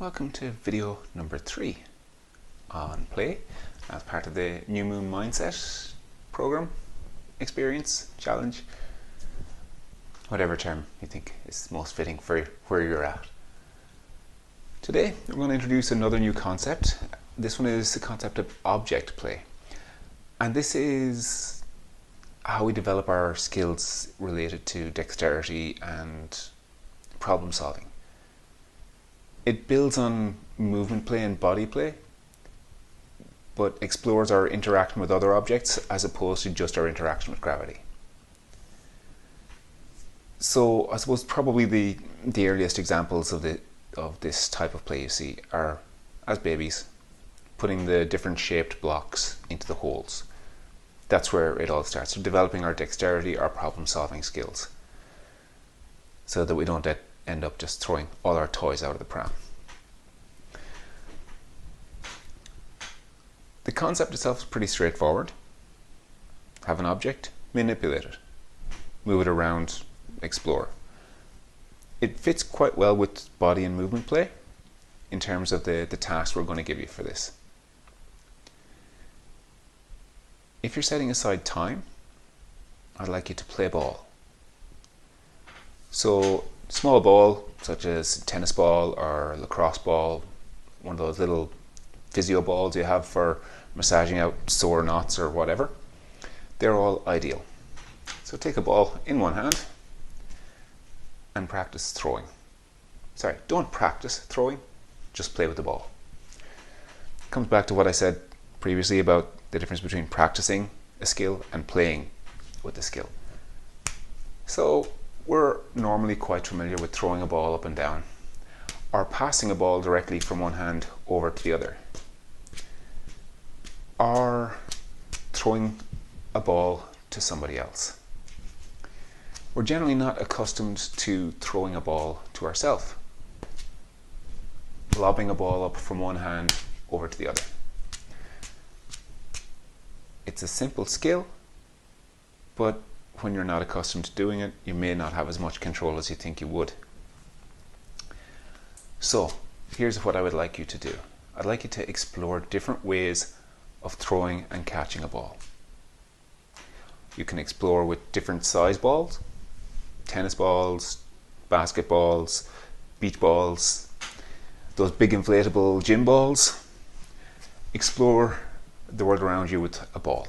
Welcome to video number 3 on play as part of the New Moon Mindset program, experience, challenge, whatever term you think is most fitting for where you're at. Today we're going to introduce another new concept. This one is the concept of object play, and this is how we develop our skills related to dexterity and problem solving. It builds on movement play and body play, but explores our interaction with other objects as opposed to just our interaction with gravity. So I suppose probably the earliest examples of this type of play you see are, as babies, putting the different shaped blocks into the holes. That's where it all starts, so developing our dexterity, our problem solving skills, so that we don't end up just throwing all our toys out of the pram. The concept itself is pretty straightforward. Have an object, manipulate it, move it around, explore. It fits quite well with body and movement play in terms of the task we're going to give you for this. If you're setting aside time, I'd like you to play ball. So small ball, such as a tennis ball or a lacrosse ball, one of those little physio balls you have for massaging out sore knots or whatever, they're all ideal. So take a ball in one hand and practice throwing. Sorry, don't practice throwing, just play with the ball. It comes back to what I said previously about the difference between practicing a skill and playing with the skill. So we're normally quite familiar with throwing a ball up and down, or passing a ball directly from one hand over to the other, or throwing a ball to somebody else. We're generally not accustomed to throwing a ball to ourselves, lobbing a ball up from one hand over to the other. It's a simple skill, but when you're not accustomed to doing it, you may not have as much control as you think you would. So here's what I would like you to do. I'd like you to explore different ways of throwing and catching a ball. You can explore with different size balls, tennis balls, basketballs, beach balls, those big inflatable gym balls. Explore the world around you with a ball.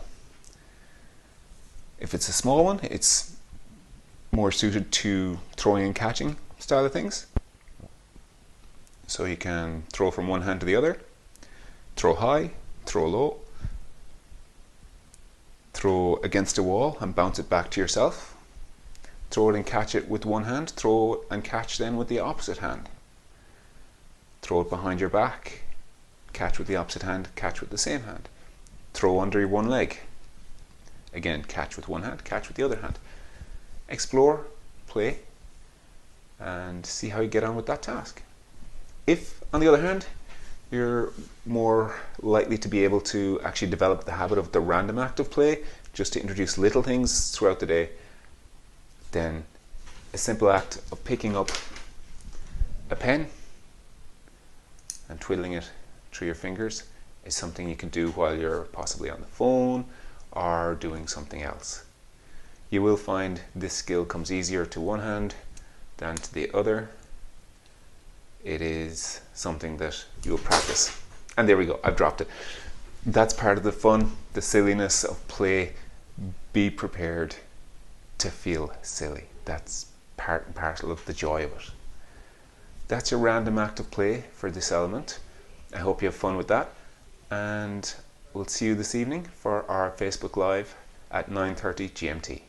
If it's a small one, it's more suited to throwing and catching style of things. So you can throw from one hand to the other, throw high, throw low, throw against a wall and bounce it back to yourself, throw it and catch it with one hand, throw and catch then with the opposite hand, throw it behind your back, catch with the opposite hand, catch with the same hand, throw under your one leg, again catch with one hand, catch with the other hand. Explore, play, and see how you get on with that task. If, on the other hand, you're more likely to be able to actually develop the habit of the random act of play, just to introduce little things throughout the day, then a simple act of picking up a pen and twiddling it through your fingers is something you can do while you're possibly on the phone or doing something else. You will find this skill comes easier to one hand than to the other. It is something that you will practice. And there we go, I've dropped it. That's part of the fun, the silliness of play. Be prepared to feel silly. That's part and parcel of the joy of it. That's your random act of play for this element. I hope you have fun with that. And we'll see you this evening for our Facebook Live at 9:30 GMT.